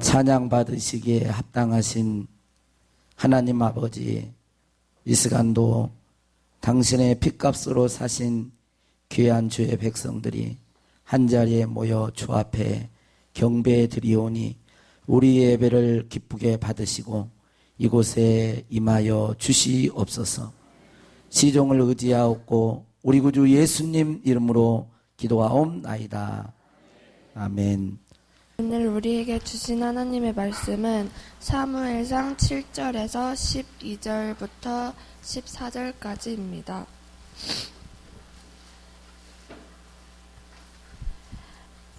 찬양 받으시기에 합당하신 하나님 아버지, 이 시간도 당신의 핏값으로 사신 귀한 주의 백성들이 한자리에 모여 주 앞에 경배해 드리오니 우리 예배를 기쁘게 받으시고 이곳에 임하여 주시옵소서. 시종을 의지하옵고 우리 구주 예수님 이름으로 기도하옵나이다. 아멘. 오늘 우리에게 주신 하나님의 말씀은 사무엘상 7절에서 12절부터 14절까지입니다.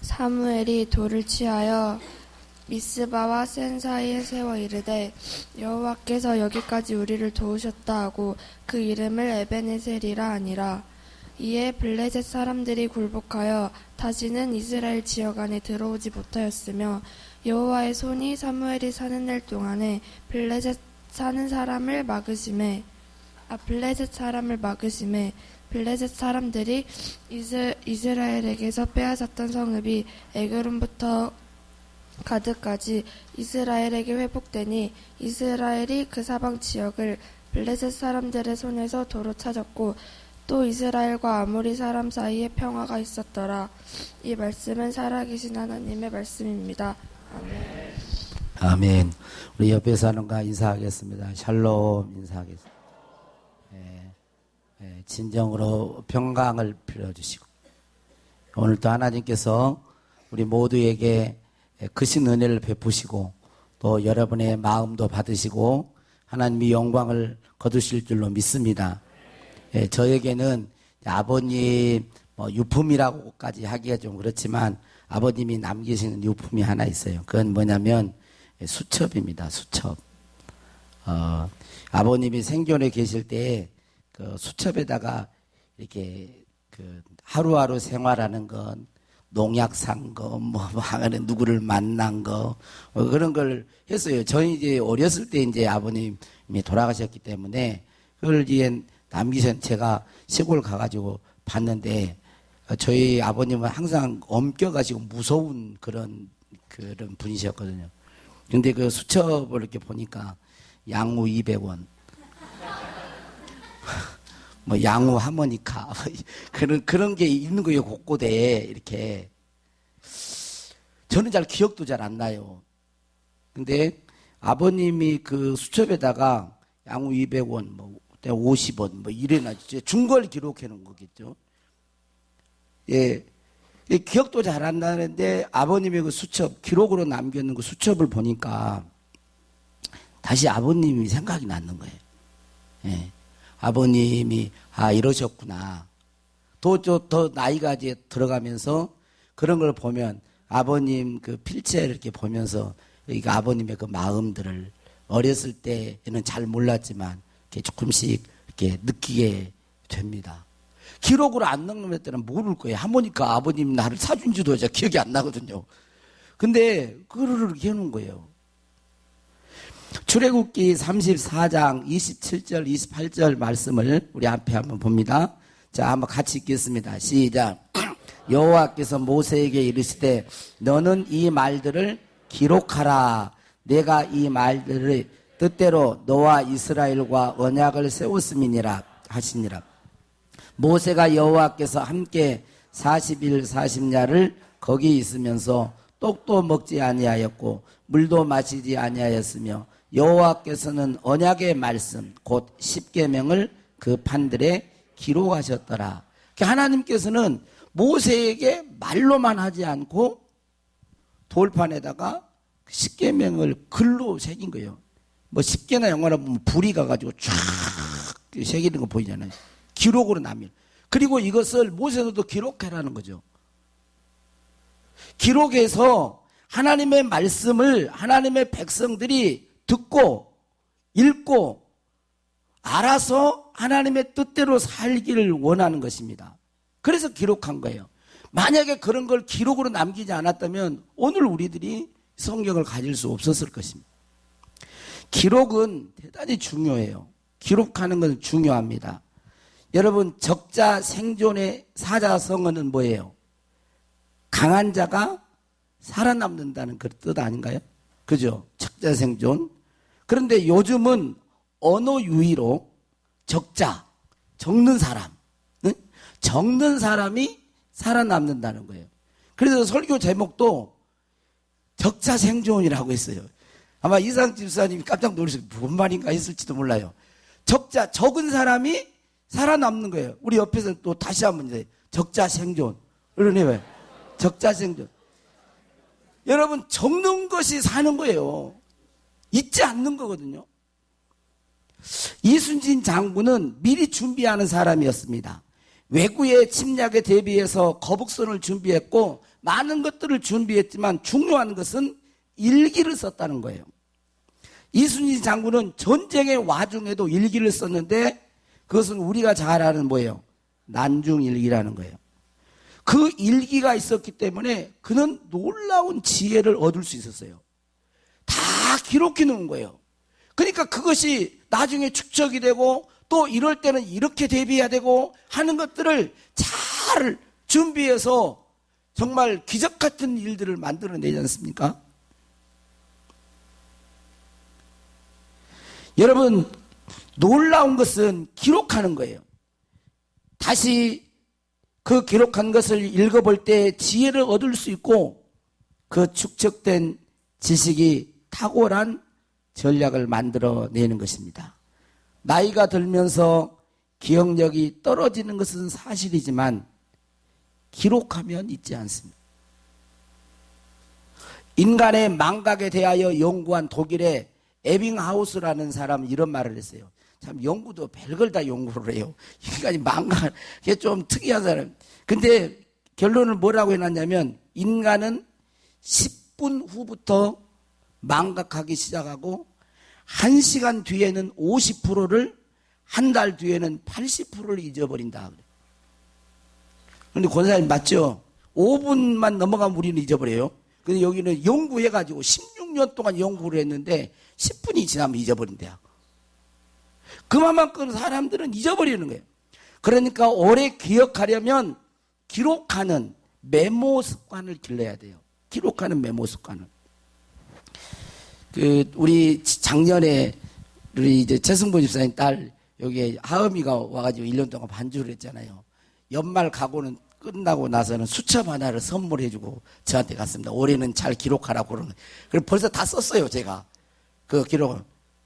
사무엘이 돌을 취하여 미스바와 센 사이에 세워 이르되 여호와께서 여기까지 우리를 도우셨다 하고 그 이름을 에베네셀이라 하니라. 이에 블레셋 사람들이 굴복하여 다시는 이스라엘 지역 안에 들어오지 못하였으며 여호와의 손이 사무엘이 사는 날 동안에 블레셋 사람을 막으심에 블레셋 사람들이 이스라엘에게서 빼앗았던 성읍이 에그론부터 가드까지 이스라엘에게 회복되니 이스라엘이 그 사방 지역을 블레셋 사람들의 손에서 도로 찾았고 또 이스라엘과 아모리 사람 사이에 평화가 있었더라. 이 말씀은 살아계신 하나님의 말씀입니다. 아멘. 아멘. 우리 옆에 사는가 인사하겠습니다. 샬롬 인사하겠습니다. 진정으로 평강을 빌어주시고 오늘도 하나님께서 우리 모두에게 크신 은혜를 베푸시고 또 여러분의 마음도 받으시고 하나님의 영광을 거두실 줄로 믿습니다. 저에게는 아버님 유품이라고까지 하기가 좀 그렇지만 아버님이 남기시는 유품이 하나 있어요. 그건 뭐냐면 수첩입니다. 수첩. 아버님이 생존에 계실 때 그 수첩에다가 이렇게 그 하루하루 생활하는 건 농약 산 거, 하는 누구를 만난 거, 그런 걸 했어요. 저희 이제 어렸을 때 이제 아버님이 돌아가셨기 때문에 그걸 이제 남기신 제가 시골 가가지고 봤는데 저희 아버님은 항상 엄격하시고 무서운 그런 분이셨거든요. 근데 그 수첩을 이렇게 보니까 양우 200원, 양우 하모니카, 그런 게 있는 거예요. 곳곳에 이렇게. 저는 기억도 잘 안 나요. 근데 아버님이 그 수첩에다가 양우 200원, 50원, 이래나 준 걸 기록해 놓은 거겠죠. 기억도 잘 안 나는데 아버님의 그 수첩, 기록으로 남겨놓은 그 수첩을 보니까 다시 아버님이 생각이 나는 거예요. 아버님이 이러셨구나. 더 나이가 이제 들어가면서 그런 걸 보면 아버님 그 필체를 이렇게 보면서 아버님의 그 마음들을 어렸을 때는 잘 몰랐지만 이렇게 조금씩 이렇게 느끼게 됩니다. 기록으로 안 넣는 때는 모를 거예요. 하모니카 아버님 나를 사준지도 기억이 안 나거든요. 근데 그거를 이렇게 해놓은 거예요. 출애굽기 34장 27절 28절 말씀을 우리 앞에 한번 봅니다. 자, 한번 같이 읽겠습니다. 시작. 여호와께서 모세에게 이르시되 너는 이 말들을 기록하라. 내가 이 말들을 뜻대로 너와 이스라엘과 언약을 세웠음이니라 하시니라. 모세가 여호와께서 함께 40일 40야를 거기 있으면서 떡도 먹지 아니하였고 물도 마시지 아니하였으며 여호와께서는 언약의 말씀 곧 십계명을 그 판들에 기록하셨더라. 하나님께서는 모세에게 말로만 하지 않고 돌판에다가 십계명을 글로 새긴 거예요. 십계나 영화나 보면 불이 가가지고 쫙 새기는 거 보이잖아요. 기록으로 남겨. 그리고 이것을 모세도 기록해라는 거죠. 기록해서 하나님의 말씀을 하나님의 백성들이 듣고 읽고 알아서 하나님의 뜻대로 살기를 원하는 것입니다. 그래서 기록한 거예요. 만약에 그런 걸 기록으로 남기지 않았다면 오늘 우리들이 성경을 가질 수 없었을 것입니다. 기록은 대단히 중요해요. 기록하는 건 중요합니다. 여러분, 적자 생존의 사자성어는 뭐예요? 강한 자가 살아남는다는 그 뜻 아닌가요? 그죠? 적자 생존. 그런데 요즘은 언어 유희로 적자, 적는 사람, 응? 적는 사람이 살아남는다는 거예요. 그래서 설교 제목도 적자 생존이라고 했어요. 아마 이상 집사님이 깜짝 놀라서 무슨 말인가 했을지도 몰라요. 적자, 적은 사람이 살아남는 거예요. 우리 옆에서 또 다시 한번 이제 적자 생존. 그러네요. 적자 생존. 여러분, 적는 것이 사는 거예요. 잊지 않는 거거든요. 이순신 장군은 미리 준비하는 사람이었습니다. 외구의 침략에 대비해서 거북선을 준비했고 많은 것들을 준비했지만 중요한 것은 일기를 썼다는 거예요. 이순신 장군은 전쟁의 와중에도 일기를 썼는데 그것은 우리가 잘 아는 뭐예요? 난중일기라는 거예요. 그 일기가 있었기 때문에 그는 놀라운 지혜를 얻을 수 있었어요. 다 기록해 놓은 거예요. 그러니까 그것이 나중에 축적이 되고 또 이럴 때는 이렇게 대비해야 되고 하는 것들을 잘 준비해서 정말 기적 같은 일들을 만들어내지 않습니까? 여러분, 놀라운 것은 기록하는 거예요. 다시 그 기록한 것을 읽어볼 때 지혜를 얻을 수 있고 그 축적된 지식이 탁월한 전략을 만들어내는 것입니다. 나이가 들면서 기억력이 떨어지는 것은 사실이지만 기록하면 잊지 않습니다. 인간의 망각에 대하여 연구한 독일의 에빙하우스라는 사람은 이런 말을 했어요. 참 연구도 별걸 다 연구를 해요. 인간이 망각, 이게 좀 특이한 사람. 근데 결론을 뭐라고 해놨냐면 인간은 10분 후부터 망각하기 시작하고 1시간 뒤에는 50%를, 한 달 뒤에는 80%를 잊어버린다. 그런데 권사님 맞죠? 5분만 넘어가면 우리는 잊어버려요. 근데 여기는 연구해가지고 16년 동안 연구를 했는데 10분이 지나면 잊어버린대요. 그만큼 사람들은 잊어버리는 거예요. 그러니까 오래 기억하려면 기록하는 메모 습관을 길러야 돼요. 기록하는 메모 습관을. 우리 작년에 우리 이제 최승보 집사님 딸 여기에 하음이가 와가지고 1년 동안 반주를 했잖아요. 연말 가고는 끝나고 나서는 수첩 하나를 선물해주고 저한테 갔습니다. 올해는 잘 기록하라고 그러는. 그래서 벌써 다 썼어요, 제가. 그 기록을.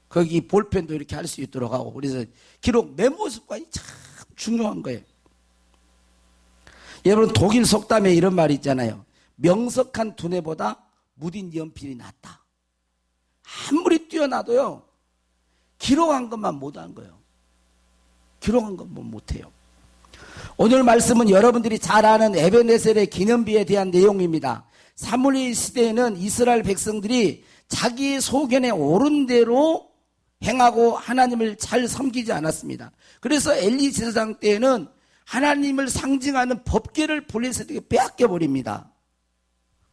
거기 볼펜도 이렇게 할 수 있도록 하고. 그래서 기록 메모 습관이 참 중요한 거예요. 여러분, 독일 속담에 이런 말이 있잖아요. 명석한 두뇌보다 무딘 연필이 낫다. 아무리 뛰어나도요, 기록한 것만 못한 거예요. 기록한 것만 못해요. 오늘 말씀은 여러분들이 잘 아는 에베네셀의 기념비에 대한 내용입니다. 사무엘 시대에는 이스라엘 백성들이 자기 소견에 옳은 대로 행하고 하나님을 잘 섬기지 않았습니다. 그래서 엘리 제사장 때에는 하나님을 상징하는 법궤를 블레셋에게 빼앗겨 버립니다.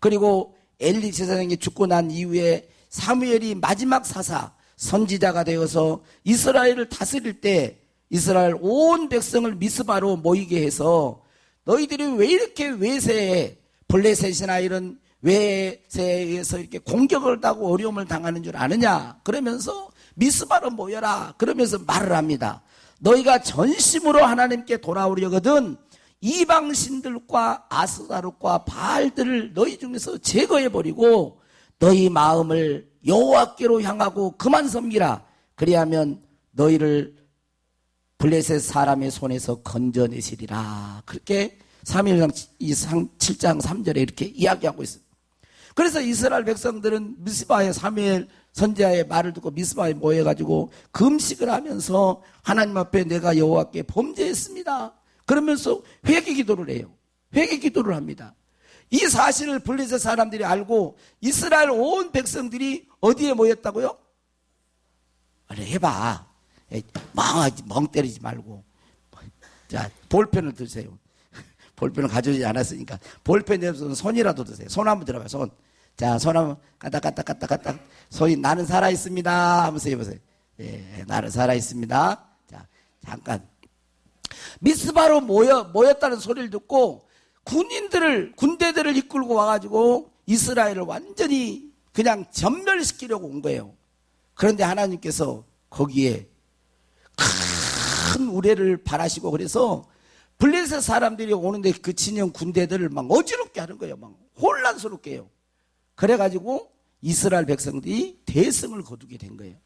그리고 엘리 제사장이 죽고 난 이후에 사무엘이 마지막 사사 선지자가 되어서 이스라엘을 다스릴 때 이스라엘 온 백성을 미스바로 모이게 해서 너희들이 왜 이렇게 외세에 블레셋이나 이런 외세에서 이렇게 공격을 하고 어려움을 당하는 줄 아느냐 그러면서 미스바로 모여라 그러면서 말을 합니다. 너희가 전심으로 하나님께 돌아오려거든 이방신들과 아스타롯과 바알들을 너희 중에서 제거해버리고 너희 마음을 여호와께로 향하고 그만 섬기라. 그리하면 너희를 블레셋 사람의 손에서 건져내시리라. 그렇게 사무엘상 7장 3절에 이렇게 이야기하고 있습니다. 그래서 이스라엘 백성들은 미스바의 사무엘 선지자의 말을 듣고 미스바에 모여가지고 금식을 하면서 하나님 앞에 내가 여호와께 범죄했습니다. 그러면서 회개 기도를 해요. 회개 기도를 합니다. 이 사실을 블레셋 사람들이 알고 이스라엘 온 백성들이 어디에 모였다고요? 그래 해봐. 멍 때리지 말고. 자, 볼펜을 드세요. 볼펜을 가져오지 않았으니까 볼펜 내서 손이라도 드세요. 손 한번 들어봐요. 손. 자, 손 한번 까딱까딱까딱까딱. 손이 나는 살아있습니다 하면서 해보세요. 예, 나는 살아있습니다. 자, 잠깐. 미스바로 모였다는 소리를 듣고 군대들을 이끌고 와가지고 이스라엘을 완전히 그냥 전멸시키려고 온 거예요. 그런데 하나님께서 거기에 큰 우레를 바라시고 그래서 블레셋 사람들이 오는데 그 진영 군대들을 막 어지럽게 하는 거예요. 막 혼란스럽게 해요. 그래가지고 이스라엘 백성들이 대승을 거두게 된 거예요.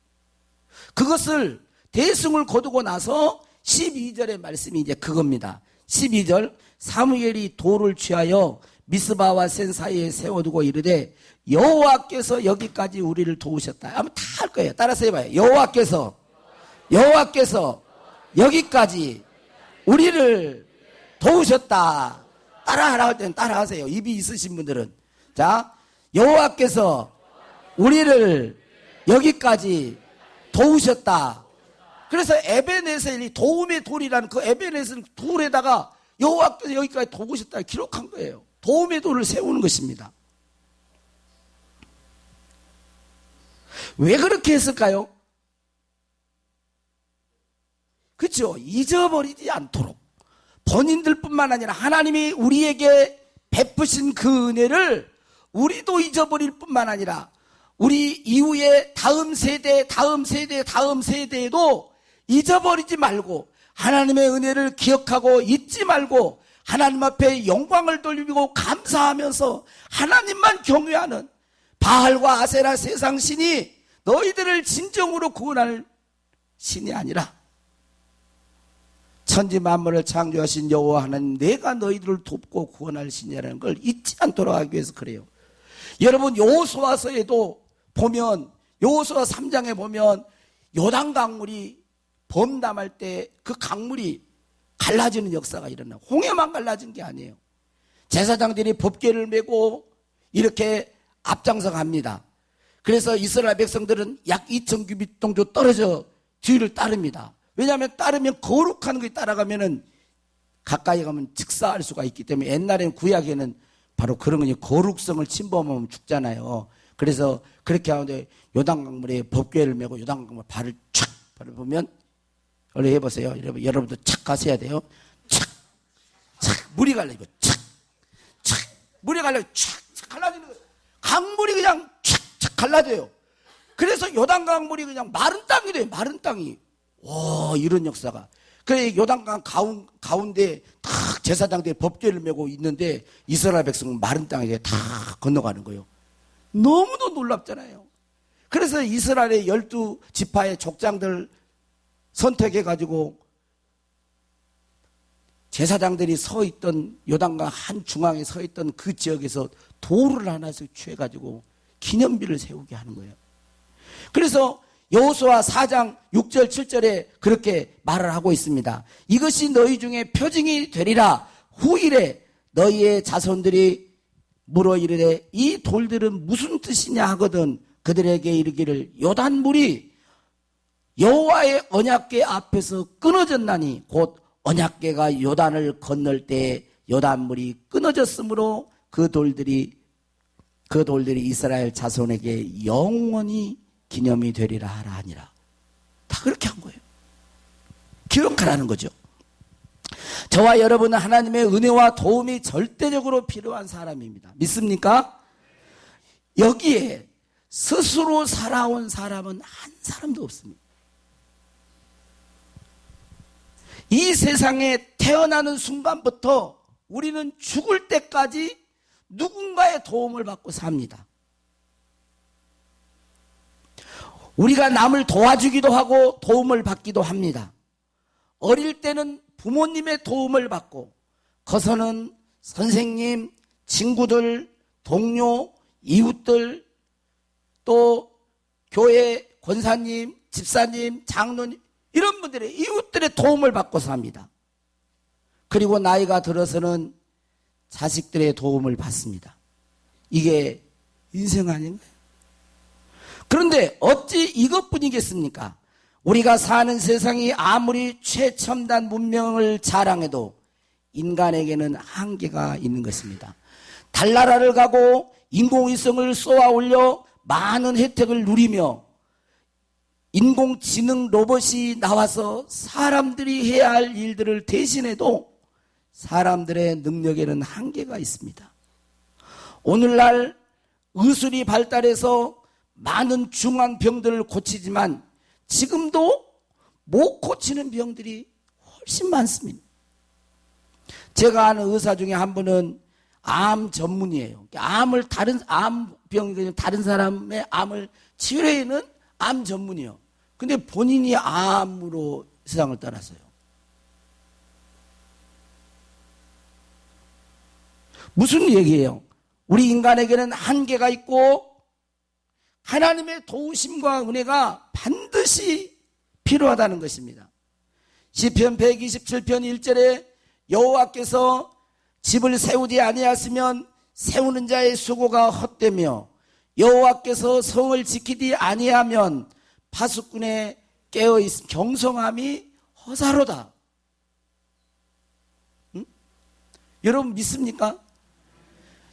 그것을 대승을 거두고 나서 12절의 말씀이 이제 그겁니다. 12절 사무엘이 돌을 취하여 미스바와 센 사이에 세워두고 이르되 여호와께서 여기까지 우리를 도우셨다. 아마 다 할 거예요. 따라서 해봐요. 여호와께서 여기까지 우리를 도우셨다. 따라하라 할 때는 따라하세요. 입이 있으신 분들은. 자, 여호와께서 우리를 여기까지 도우셨다. 그래서 에베네셀이 도움의 돌이라는 그 에베네셀 돌에다가 여호와께서 여기까지 도우셨다 기록한 거예요. 도움의 돌을 세우는 것입니다. 왜 그렇게 했을까요? 그렇죠. 잊어버리지 않도록 본인들뿐만 아니라 하나님이 우리에게 베푸신 그 은혜를 우리도 잊어버릴 뿐만 아니라 우리 이후에 다음 세대에도 잊어버리지 말고 하나님의 은혜를 기억하고 잊지 말고 하나님 앞에 영광을 돌리고 감사하면서 하나님만 경외하는 바알과 아세라 세상 신이 너희들을 진정으로 구원할 신이 아니라 천지 만물을 창조하신 여호와 하나님 내가 너희들을 돕고 구원할 신이라는 걸 잊지 않도록 하기 위해서 그래요. 여러분 여호수아서에도 보면 여호수아 3장에 보면 요단 강물이 범람할 때 그 강물이 갈라지는 역사가 일어나요. 홍해만 갈라진 게 아니에요. 제사장들이 법궤를 메고 이렇게 앞장서 갑니다. 그래서 이스라엘 백성들은 약 2,000규빗 정도 떨어져 뒤를 따릅니다. 왜냐하면 따르면 거룩한 것이 따라가면은 가까이 가면 직사할 수가 있기 때문에 옛날에는 구약에는 바로 그런 거니 거룩성을 침범하면 죽잖아요. 그래서 그렇게 하는데 요단강물에 법궤를 메고 요단강물 발을 촥 밟으면 원래 해보세요. 여러분도 착 가셔야 돼요. 착 물이 갈라지고 착 물이 갈라지고 착 갈라지는 거예요. 강물이 그냥 착 갈라져요. 그래서 요단강물이 그냥 마른 땅이 돼요. 마른 땅이. 와, 이런 역사가. 그래 요단강 가운데 탁 제사장들이 법궤를 메고 있는데 이스라엘 백성은 마른 땅에 다 건너가는 거예요. 너무도 놀랍잖아요. 그래서 이스라엘의 12지파의 족장들 선택해가지고 제사장들이 서 있던 요단강 한 중앙에 서 있던 그 지역에서 돌을 하나씩 취해가지고 기념비를 세우게 하는 거예요. 그래서 여호수아 4장 6절 7절에 그렇게 말을 하고 있습니다. 이것이 너희 중에 표징이 되리라. 후일에 너희의 자손들이 물어 이르되 이 돌들은 무슨 뜻이냐 하거든 그들에게 이르기를 요단물이 여호와의 언약궤 앞에서 끊어졌나니 곧 언약궤가 요단을 건널 때 요단물이 끊어졌으므로 그 돌들이 이스라엘 자손에게 영원히 기념이 되리라 하라 하니라. 다 그렇게 한 거예요. 기억하라는 거죠. 저와 여러분은 하나님의 은혜와 도움이 절대적으로 필요한 사람입니다. 믿습니까? 여기에 스스로 살아온 사람은 한 사람도 없습니다. 이 세상에 태어나는 순간부터 우리는 죽을 때까지 누군가의 도움을 받고 삽니다. 우리가 남을 도와주기도 하고 도움을 받기도 합니다. 어릴 때는 부모님의 도움을 받고 커서는 선생님, 친구들, 동료, 이웃들, 또 교회 권사님, 집사님, 장로님 이런 분들의 이웃들의 도움을 받고 삽니다. 그리고 나이가 들어서는 자식들의 도움을 받습니다. 이게 인생 아닌가요? 그런데 어찌 이것뿐이겠습니까? 우리가 사는 세상이 아무리 최첨단 문명을 자랑해도 인간에게는 한계가 있는 것입니다. 달나라를 가고 인공위성을 쏘아 올려 많은 혜택을 누리며 인공지능 로봇이 나와서 사람들이 해야 할 일들을 대신해도 사람들의 능력에는 한계가 있습니다. 오늘날 의술이 발달해서 많은 중한 병들을 고치지만 지금도 못 고치는 병들이 훨씬 많습니다. 제가 아는 의사 중에 한 분은 암 전문이에요. 암병, 다른 사람의 암을 치료해는 암 전문이에요. 근데 본인이 암으로 세상을 떠났어요. 무슨 얘기예요? 우리 인간에게는 한계가 있고 하나님의 도우심과 은혜가 반드시 필요하다는 것입니다. 시편 127편 1절에 여호와께서 집을 세우지 아니하시면 세우는 자의 수고가 헛되며 여호와께서 성을 지키지 아니하면 파수꾼의 깨어있음 경성함이 허사로다. 응? 여러분 믿습니까?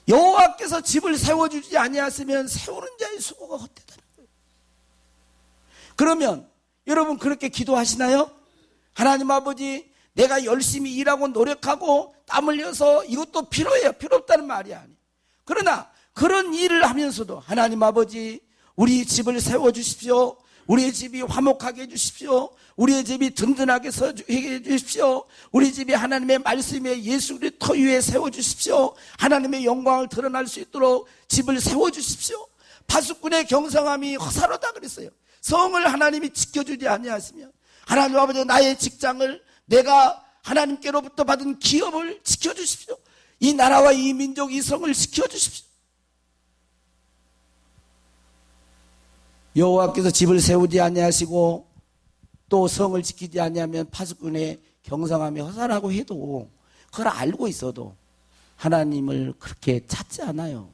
여호와께서 집을 세워주지 아니하시면 세우는 자의 수고가 헛되다는 거예요. 그러면 여러분 그렇게 기도하시나요? 하나님 아버지, 내가 열심히 일하고 노력하고 땀 흘려서 이것도 필요해요. 필요 없다는 말이 아니에요. 그러나 그런 일을 하면서도 하나님 아버지, 우리 집을 세워주십시오. 우리의 집이 화목하게 해주십시오. 우리의 집이 든든하게 해주십시오. 우리 집이 하나님의 말씀에 예수 그리스도의 터 위에 세워주십시오. 하나님의 영광을 드러날 수 있도록 집을 세워주십시오. 파수꾼의 경성함이 허사로다 그랬어요. 성을 하나님이 지켜주지 아니하시면 하나님 아버지, 나의 직장을, 내가 하나님께로부터 받은 기업을 지켜주십시오. 이 나라와 이 민족, 이 성을 지켜주십시오. 여호와께서 집을 세우지 아니하시고 또 성을 지키지 아니하면 파수꾼의 경성함이 허사라고 해도, 그걸 알고 있어도 하나님을 그렇게 찾지 않아요.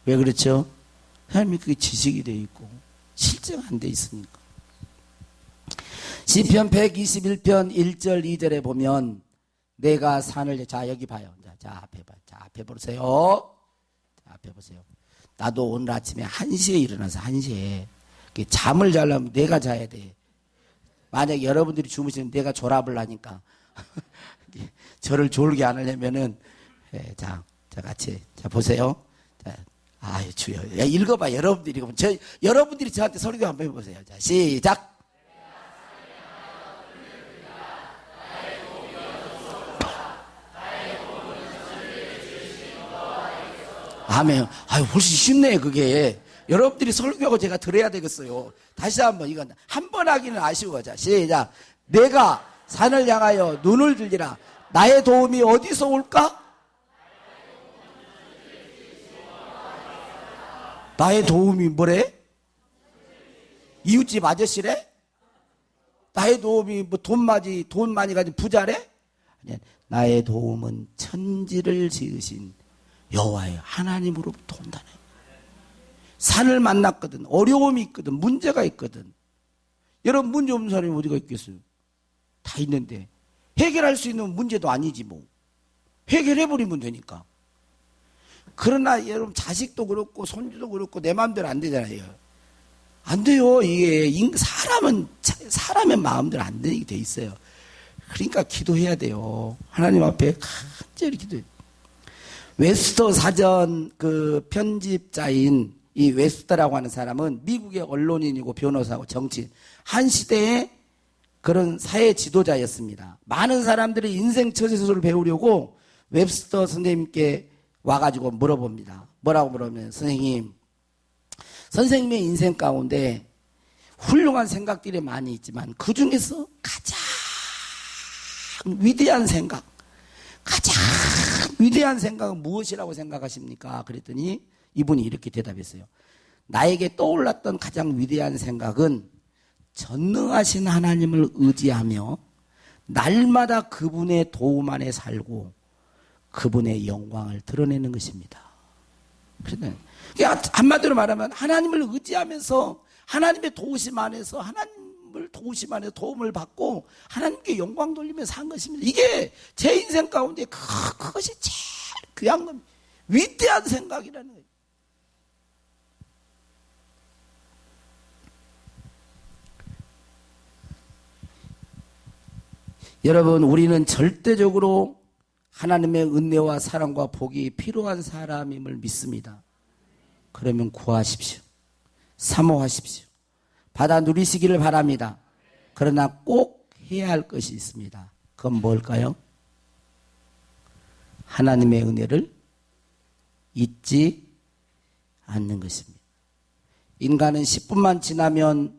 왜 그렇죠? 하나님이 그게 지식이 돼 있고 실제가 안 돼 있으니까. 시편 121편 1절 2절에 보면 내가 산을, 자 여기 봐요. 자 앞에 봐. 자 앞에 보세요. 자 앞에 보세요. 나도 오늘 아침에 1시에 일어나서 1시에 잠을 자려면 내가 자야 돼. 만약에 여러분들이 주무시면 내가 졸압을 하니까 저를 졸게 안 하려면은, 자 같이, 자 보세요. 자, 아유 주여, 야, 읽어봐. 여러분들이 읽어봐. 여러분들이 저한테 설교 한번 해보세요. 자 시작. 아멘. 아유, 훨씬 쉽네, 그게. 여러분들이 설교하고 제가 들어야 되겠어요. 다시 한번, 이건 한 번 하기는 아쉬워. 자, 시작. 내가 산을 향하여 눈을 들리라. 나의 도움이 어디서 올까? 나의 도움이 뭐래? 이웃집 아저씨래? 나의 도움이 뭐 돈 많이 가진 부자래? 아니, 나의 도움은 천지를 지으신 여호와의 하나님으로부터 온다네. 산을 만났거든, 어려움이 있거든, 문제가 있거든. 여러분, 문제 없는 사람이 어디가 있겠어요? 다 있는데 해결할 수 있는 문제도 아니지 뭐. 해결해버리면 되니까. 그러나 여러분, 자식도 그렇고 손주도 그렇고 내 마음대로 안 되잖아요. 안 돼요. 이게 사람은 사람의 마음대로 안 되게 돼 있어요. 그러니까 기도해야 돼요. 하나님 앞에 간절히 기도해요. 웨스터 사전 그 편집자인 이 웨스터라고 하는 사람은 미국의 언론인이고 변호사고 정치인, 한 시대의 그런 사회 지도자였습니다. 많은 사람들이 인생 처세술을 배우려고 웹스터 선생님께 와가지고 물어봅니다. 뭐라고 물으면, 선생님의 인생 가운데 훌륭한 생각들이 많이 있지만 그 중에서 가장 위대한 생각은 무엇이라고 생각하십니까? 그랬더니 이분이 이렇게 대답했어요. 나에게 떠올랐던 가장 위대한 생각은 전능하신 하나님을 의지하며 날마다 그분의 도움 안에 살고 그분의 영광을 드러내는 것입니다. 그러니까 한마디로 말하면 하나님을 의지하면서 하나님의 도우심 안에서 도움을 받고 하나님께 영광 돌리면서 산 것입니다. 이게 제 인생 가운데 그것이 제일 귀한 겁니다. 위대한 생각이라는 거예요. 여러분, 우리는 절대적으로 하나님의 은혜와 사랑과 복이 필요한 사람임을 믿습니다. 그러면 구하십시오. 사모하십시오. 받아 누리시기를 바랍니다. 그러나 꼭 해야 할 것이 있습니다. 그건 뭘까요? 하나님의 은혜를 잊지 않는 것입니다. 인간은 10분만 지나면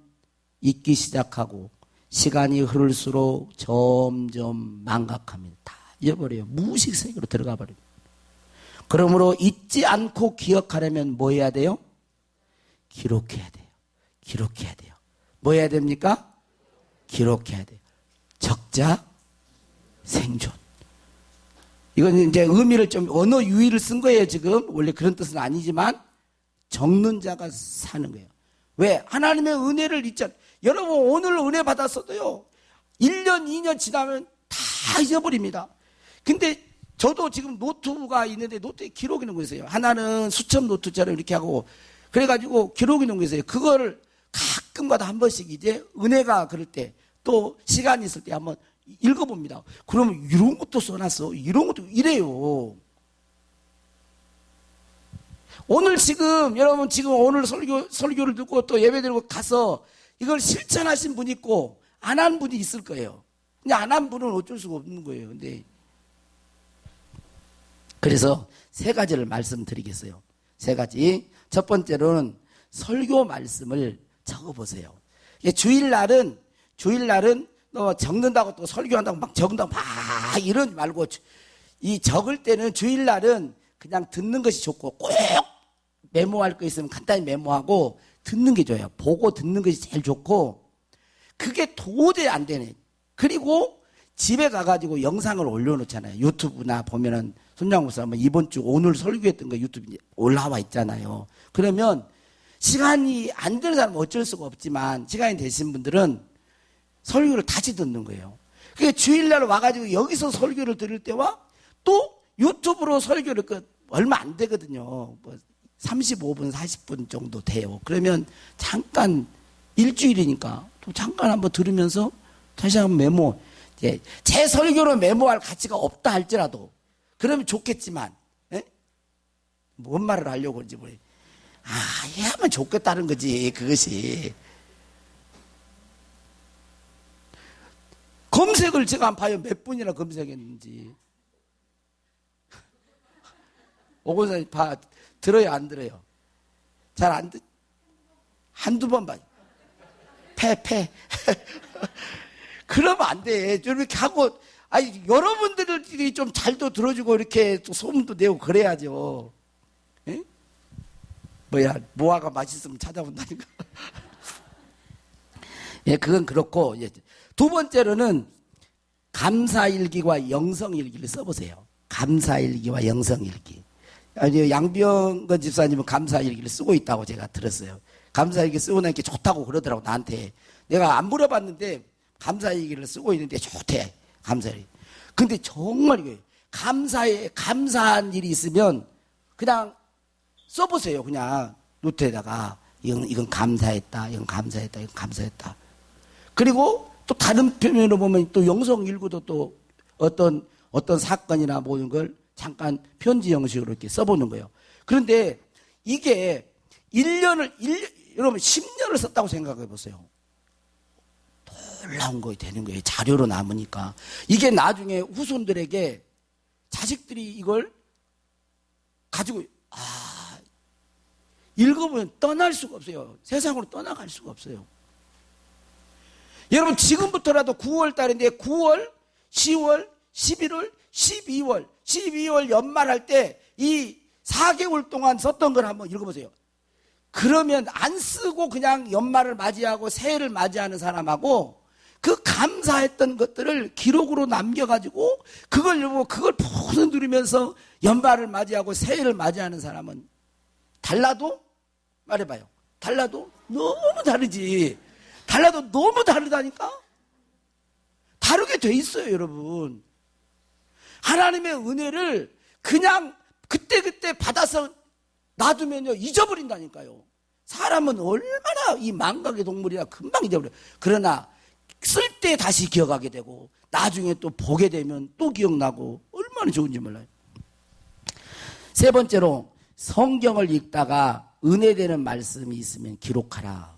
잊기 시작하고 시간이 흐를수록 점점 망각합니다. 다 잊어버려요. 무의식 세계로 들어가 버립니다. 그러므로 잊지 않고 기억하려면 뭐 해야 돼요? 기록해야 돼요. 기록해야 돼요. 뭐 해야 됩니까? 기록해야 돼요. 적자 생존. 이건 이제 의미를 좀 언어 유희를 쓴 거예요, 지금. 원래 그런 뜻은 아니지만 적는 자가 사는 거예요. 왜? 하나님의 은혜를 잊잖아요. 여러분 오늘 은혜 받았어도요 1년 2년 지나면 다 잊어버립니다. 근데 저도 지금 노트가 있는데 노트에 기록해 놓은 거 있어요. 하나는 수첩 노트처럼 이렇게 하고 그래가지고 기록해 놓은 거 있어요. 그거를 가끔가다 한 번씩 이제 은혜가 그럴 때 또 시간이 있을 때 한번 읽어봅니다. 그러면 이런 것도 써놨어. 이런 것도 이래요. 오늘 지금 여러분 지금 오늘 설교를 듣고 또 예배 드리고 가서 이걸 실천하신 분이 있고 안 한 분이 있을 거예요. 근데 안 한 분은 어쩔 수가 없는 거예요. 근데 그래서 세 가지를 말씀드리겠어요. 세 가지. 첫 번째로는 설교 말씀을 적어보세요. 주일날은 너 적는다고 또 설교한다고 막 적는다고 막 이러지 말고 이 적을 때는 주일날은 그냥 듣는 것이 좋고 꼭 메모할 거 있으면 간단히 메모하고 듣는 게 좋아요. 보고 듣는 것이 제일 좋고 그게 도저히 안 되네. 그리고 집에 가가지고 영상을 올려놓잖아요. 유튜브나 보면은 손장 목사 이번 주 오늘 설교했던 거 유튜브에 올라와 있잖아요. 그러면 시간이 안 되는 사람은 어쩔 수가 없지만 시간이 되신 분들은 설교를 다시 듣는 거예요. 그러니까 주일날 와가지고 여기서 설교를 들을 때와 또 유튜브로 설교를 얼마 안 되거든요. 뭐 35분, 40분 정도 돼요. 그러면 잠깐 일주일이니까 또 잠깐 한번 들으면서 다시 한번 메모. 제 설교로 메모할 가치가 없다 할지라도 그러면 좋겠지만 뭔 말을 하려고 그런지 모르겠어요. 해야만 좋겠다는 거지 그것이. 검색을 제가 한번 봐요. 몇 분이나 검색했는지. 오고사님 들어요 안 들어요? 잘 안 듣. 한두 번 봐요. 패. 그러면 안 돼. 이렇게 하고 여러분들이 좀 잘도 들어주고 이렇게 또 소문도 내고 그래야죠. 에? 모아가 맛있으면 찾아본다니까. 그건 그렇고 두 번째로는 감사일기와 영성일기를 써보세요. 감사일기와 영성일기. 양병건 집사님은 감사일기를 쓰고 있다고 제가 들었어요. 감사일기 쓰고 나니까 좋다고 그러더라고 나한테. 내가 안 물어봤는데 감사일기를 쓰고 있는데 좋대. 감사일기. 근데 정말 이거예요. 감사한 일이 있으면 그냥 써보세요. 그냥 노트에다가 이건 감사했다. 이건 감사했다. 이건 감사했다. 그리고 또 다른 표현으로 보면 또 영성일기도 또 어떤 사건이나 모든 걸 잠깐 편지 형식으로 이렇게 써보는 거예요. 그런데 이게 여러분 10년을 썼다고 생각해 보세요. 놀라운 거에 되는 거예요. 자료로 남으니까. 이게 나중에 후손들에게 자식들이 이걸 가지고 읽어보면 떠날 수가 없어요. 세상으로 떠나갈 수가 없어요. 여러분 지금부터라도 9월 달인데 9월, 10월, 11월, 12월 연말할 때 이 4개월 동안 썼던 걸 한번 읽어보세요. 그러면 안 쓰고 그냥 연말을 맞이하고 새해를 맞이하는 사람하고 그 감사했던 것들을 기록으로 남겨가지고 그걸 푹 누리면서 연말을 맞이하고 새해를 맞이하는 사람은 달라도 말해봐요. 달라도 너무 다르지. 달라도 너무 다르다니까. 다르게 돼 있어요, 여러분. 하나님의 은혜를 그냥 그때그때 받아서 놔두면요 잊어버린다니까요. 사람은 얼마나 이 망각의 동물이라 금방 잊어버려요. 그러나 쓸 때 다시 기억하게 되고 나중에 또 보게 되면 또 기억나고 얼마나 좋은지 몰라요. 세 번째로 성경을 읽다가 은혜되는 말씀이 있으면 기록하라.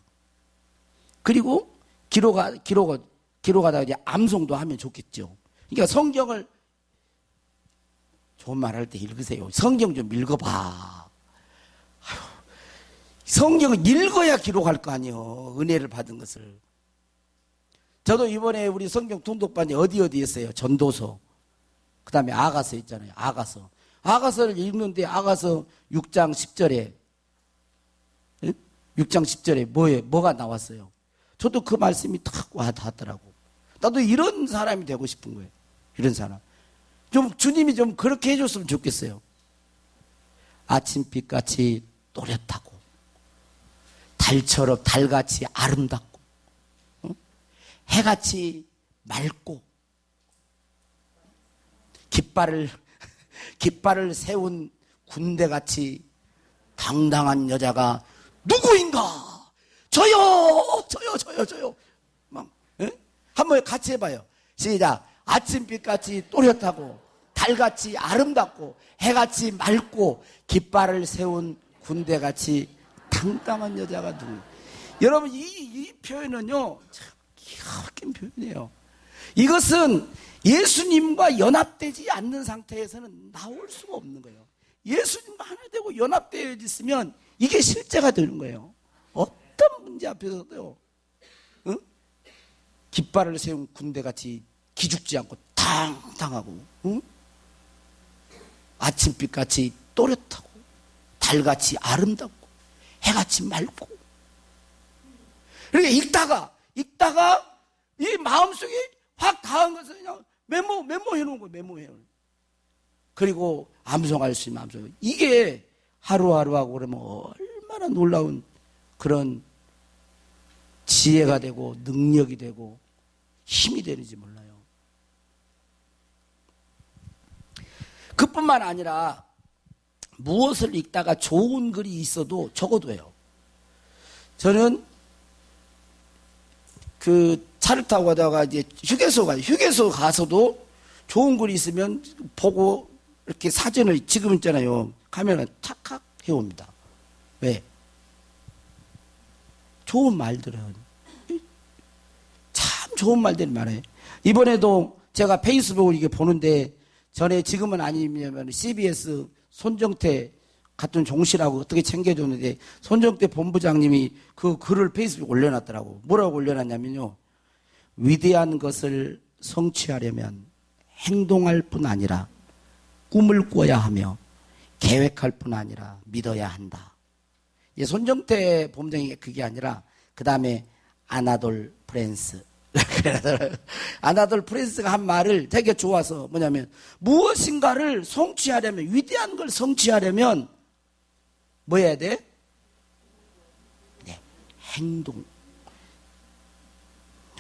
그리고 기록하다가 이제 암송도 하면 좋겠죠. 그러니까 성경을 좋은 말 할 때 읽으세요. 성경 좀 읽어봐. 성경을 읽어야 기록할 거 아니에요. 은혜를 받은 것을. 저도 이번에 우리 성경 통독반이 어디 했어요? 전도서. 그 다음에 아가서 있잖아요. 아가서를 읽는데 아가서 6장 10절에 6장 10절에 뭐가 나왔어요? 저도 그 말씀이 탁 와닿았더라고. 나도 이런 사람이 되고 싶은 거예요. 이런 사람. 좀 주님이 좀 그렇게 해줬으면 좋겠어요. 아침빛같이 또렷하고 달처럼 달같이 아름답고 해같이 맑고 깃발을 세운 군대같이 당당한 여자가 누구인가? 저요. 막, 에? 한번 같이 해봐요. 시작. 아침빛같이 또렷하고 달같이 아름답고 해같이 맑고 깃발을 세운 군대같이 당당한 여자가 누구? 여러분 이 표현은요 참 기가 막힌 표현이에요. 이것은 예수님과 연합되지 않는 상태에서는 나올 수가 없는 거예요. 예수님과 하나 되고 연합되어 있으면 이게 실제가 되는 거예요. 어떤 문제 앞에서도요, 응? 깃발을 세운 군대같이 기죽지 않고 당당하고, 응? 아침빛같이 또렷하고 달같이 아름답고 해같이 맑고. 그러니까 읽다가 이 마음속에 확 닿은 것을 그냥 메모해 놓은 거예요. 메모해 놓은. 그리고 암송할 수 있는 암송. 이게 하루하루하고 그러면 얼마나 놀라운 그런 지혜가 되고 능력이 되고 힘이 되는지 몰라요. 그뿐만 아니라 무엇을 읽다가 좋은 글이 있어도 적어둬요. 저는 그 차를 타고 가다가 이제 휴게소 가서도 좋은 글이 있으면 보고 이렇게 사진을 지금 있잖아요. 카메라 착각 해옵니다. 왜? 좋은 말들은 참 좋은 말들이 많아요. 이번에도 제가 페이스북을 이게 보는데 전에 지금은 아니면 CBS 손정태 같은 종씨라고 어떻게 챙겨줬는데 손정태 본부장님이 그 글을 페이스북에 올려놨더라고. 뭐라고 올려놨냐면요. 위대한 것을 성취하려면 행동할 뿐 아니라 꿈을 꿔야 하며 계획할 뿐 아니라 믿어야 한다. 손정태 본부장이 그게 아니라 그 다음에 아나돌 프랜스. 아나돌 프랜스가 한 말을 되게 좋아서 뭐냐면 무엇인가를 성취하려면 위대한 걸 성취하려면 뭐 해야 돼? 네, 행동.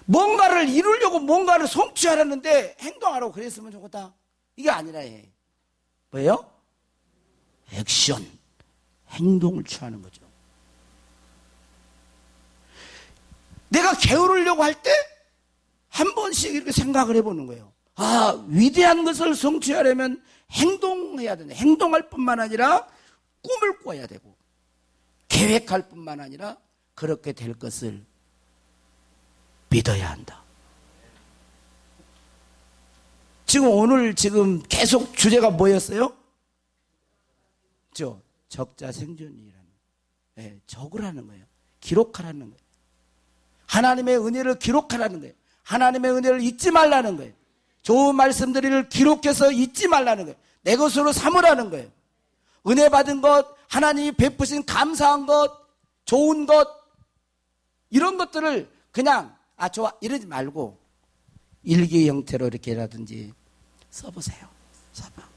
뭔가를 이루려고 뭔가를 성취하려는데 행동하라고 그랬으면 좋겠다. 이게 아니라 해. 뭐예요? 액션. 행동을 취하는 거죠. 내가 게으르려고 할 때 한 번씩 이렇게 생각을 해보는 거예요. 아, 위대한 것을 성취하려면 행동해야 된다. 행동할 뿐만 아니라 꿈을 꿔야 되고 계획할 뿐만 아니라 그렇게 될 것을 믿어야 한다. 오늘 계속 주제가 뭐였어요? 적자생존이라는. 네, 적으라는 거예요. 기록하라는 거예요. 하나님의 은혜를 기록하라는 거예요. 하나님의 은혜를 잊지 말라는 거예요. 좋은 말씀들을 기록해서 잊지 말라는 거예요. 내 것으로 삼으라는 거예요. 은혜 받은 것, 하나님이 베푸신 감사한 것, 좋은 것, 이런 것들을 그냥 좋아 이러지 말고 일기 형태로 이렇게라든지 써보세요. 써봐.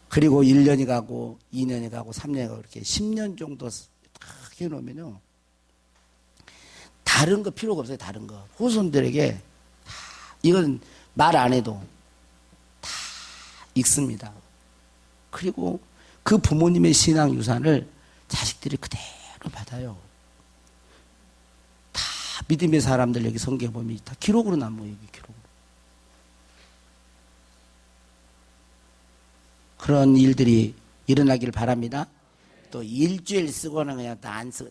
그리고 1년이 가고 2년이 가고 3년이 가고 이렇게 10년 정도 딱 해놓으면요. 다른 거 필요가 없어요. 다른 거. 후손들에게 이건 말 안 해도 다 읽습니다. 그리고 그 부모님의 신앙 유산을 자식들이 그대로 받아요. 다 믿음의 사람들 여기 성경에 보면 다 기록으로 남아요. 여기 기록으로. 그런 일들이 일어나길 바랍니다. 또 일주일 쓰고는 그냥 다 안 쓰고.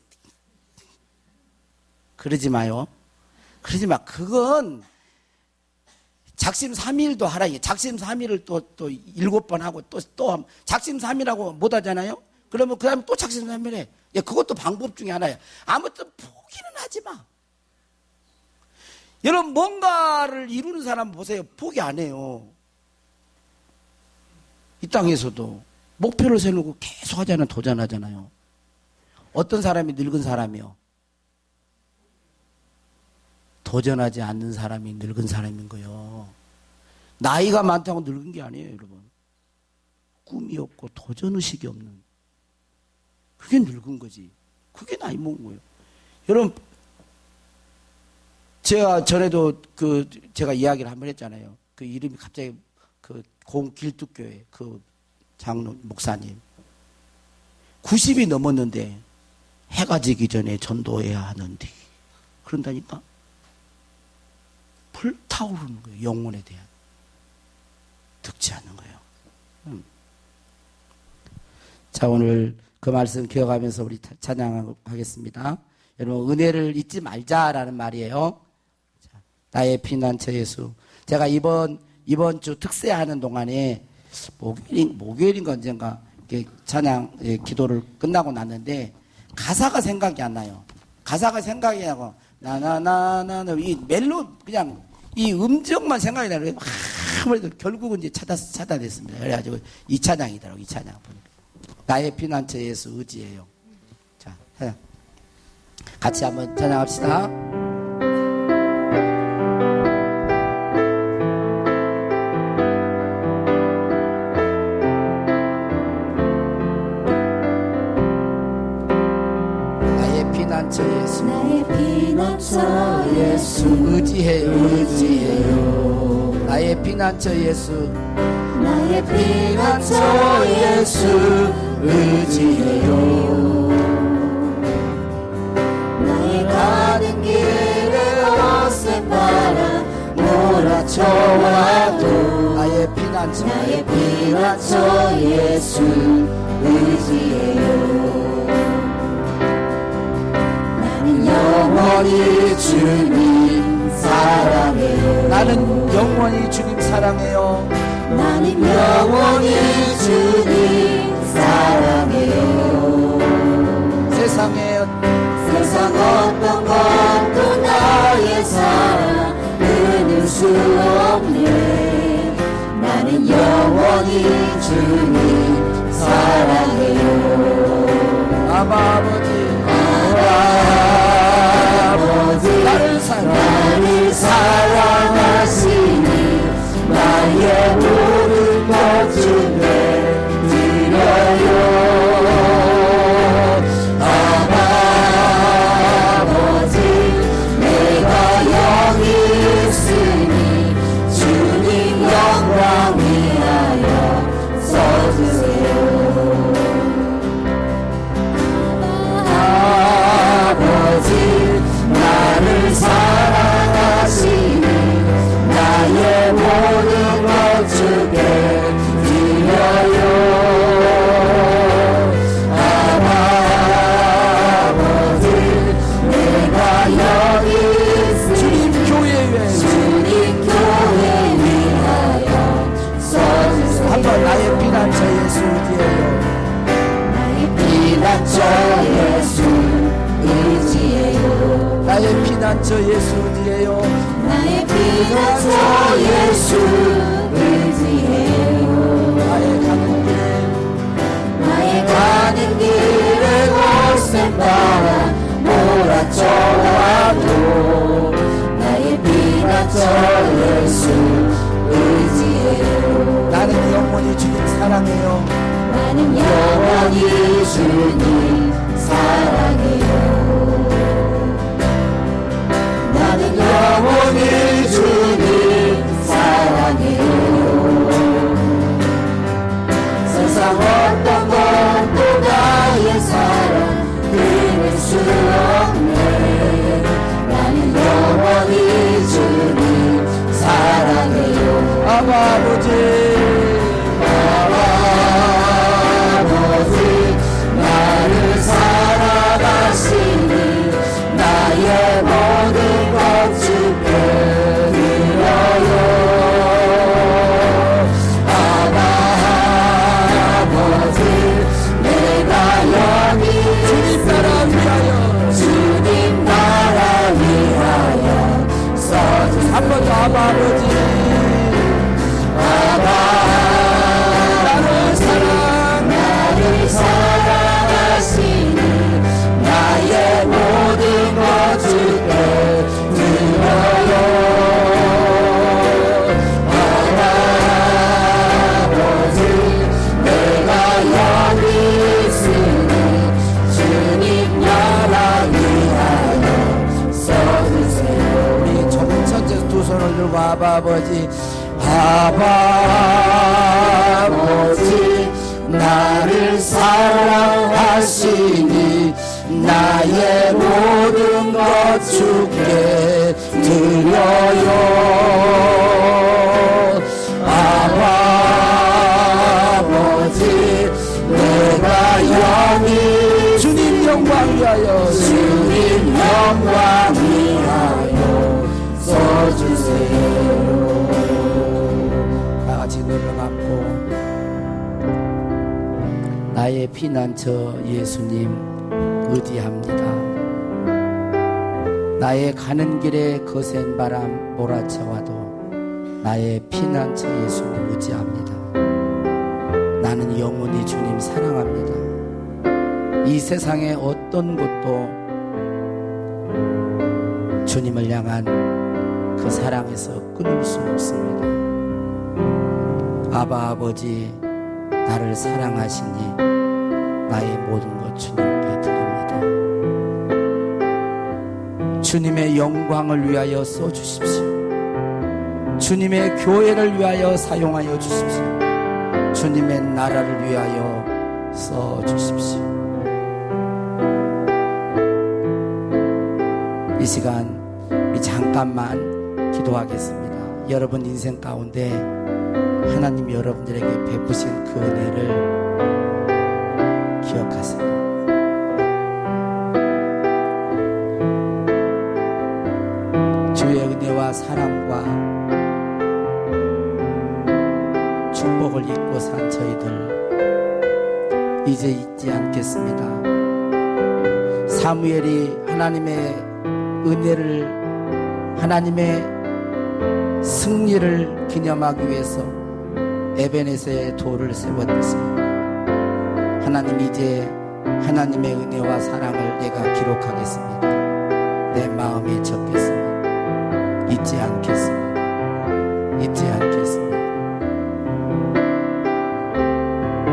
그러지 마요. 그러지 마. 그건 작심 3일도 하라. 작심 3일을 또 7번 하고 또 작심 3일하고 못 하잖아요. 그러면 그 다음에 또 작심 3일 해. 야, 그것도 방법 중에 하나야. 아무튼 포기는 하지 마. 여러분, 뭔가를 이루는 사람 보세요. 포기 안 해요. 이 땅에서도 목표를 세우고 계속 하잖아요. 도전하잖아요. 어떤 사람이 늙은 사람이요? 도전하지 않는 사람이 늙은 사람인 거예요. 나이가 많다고 늙은 게 아니에요, 여러분. 꿈이 없고 도전의식이 없는. 그게 늙은 거지. 그게 나이 먹은 거예요. 여러분, 제가 전에도 제가 이야기를 한번 했잖아요. 그 이름이 갑자기 공길뚝교회 장로 목사님. 90이 넘었는데 해가 지기 전에 전도해야 하는데. 그런다니까? 불타오르는 거예요. 영혼에 대한. 득지 않는 거예요. 자, 오늘 그 말씀 기억하면서 우리 찬양하겠습니다. 여러분, 은혜를 잊지 말자라는 말이에요. 자, 나의 피난처 예수. 제가 이번 주 특세하는 동안에 목요일인가 언젠가 찬양 기도를 끝나고 났는데 가사가 생각이 안 나요. 가사가 생각이 나고 나나나나 이 그냥 이 음정만 생각이 나요. 아무래도 결국은 이제 차단됐습니다. 그래가지고 이 찬양이더라고. 이 찬양 보니까 나의 피난처 예수 의지예요. 자, 같이 한번 찬양합시다. 피난처 예수 나의 피난처 예수 의지해요. 나의 피난처 예수 나의 피난처 예수 의지해요. 나의 가는 길에 거센 바람 몰아쳐와도 나의 피난처 예수 의지해요. 영원히 주님 사랑해요. 나는 영원히 주님 사랑해요. 나는 영원히 주님 사랑해요. 세상 어떤 것도 나의 사랑 끊을 수 없네. 나는 영원히 주님 사랑해요. 아버지 나를 사랑하시니 나의 모든 것 주께 드려요. 아버지 내가 여기 있으니 주님 영광 위하여 써주세요. 아버지 나를 사랑하시니 나의 모든 것 주께 드려요. 아버지 내가 여기 있으니 주님 교회 위하여 써주세요. 한번 나의 피난처 예수 의지해요. 나의 피난처 예수 의지해요. 나의 피난처 예수 의지해요. 나의 피난처 예수 의지해요. 나의 가는 길에 거센 바람 몰아쳐와도 나의 피난처 예수 의지해요. 나는 영원히 주님 사랑해요. 나는 영원히 주님 사랑해요. 나는 영원히 주님 사랑해요. 세상 어떤 것도 나의 사랑 끊을 수 없네. 나는 영원히 주님 사랑해요. 아버지 나의 아바 아버지 아바 아버지 나를 사랑하시니 나의 모든 것 주께 드려요 아바 아버지 내가 영이 주님 영광 위하여 주님 영광 위하여 써주세요 다같이 눈을 감고 나의 피난처 예수님 의지합니다. 나의 가는 길에 거센 바람 몰아쳐와도 나의 피난처 예수님 의지합니다. 나는 영원히 주님 사랑합니다. 이 세상의 어떤 것도 주님을 향한 그 사랑에서 끊을 수 없습니다. 아바 아버지 나를 사랑하시니 나의 모든 것 주님께 드립니다. 주님의 영광을 위하여 써주십시오. 주님의 교회를 위하여 사용하여 주십시오. 주님의 나라를 위하여 써주십시오. 이 시간 우리 잠깐만 기도하겠습니다. 여러분 인생 가운데 하나님이 여러분들에게 베푸신 그 은혜를 기억하세요. 주의 은혜와 사랑과 축복을 잊고 산 저희들 이제 잊지 않겠습니다. 사무엘이 하나님의 은혜를 하나님의 승리를 기념하기 위해서 에베네셀의 돌을 세웠듯이 하나님 이제 하나님의 은혜와 사랑을 내가 기록하겠습니다. 내 마음에 적겠습니다. 잊지 않겠습니다. 잊지 않겠습니다.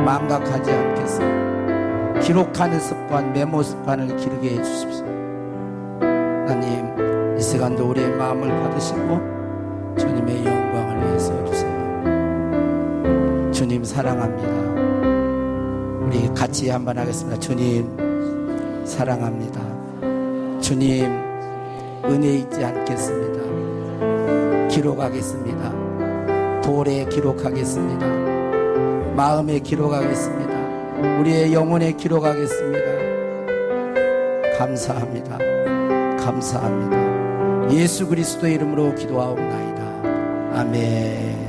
망각하지 않겠습니다. 기록하는 습관, 메모 습관을 기르게 해주십시오. 하나님 이 시간도 우리의 마음을 받으시고 주님의 영광을 위해서 해주세요. 주님 사랑합니다. 우리 같이 한번 하겠습니다. 주님 사랑합니다. 주님 은혜 잊지 않겠습니다. 기록하겠습니다. 돌에 기록하겠습니다. 마음에 기록하겠습니다. 우리의 영혼에 기록하겠습니다. 감사합니다. 감사합니다. 예수 그리스도의 이름으로 기도하옵나이다. 아멘.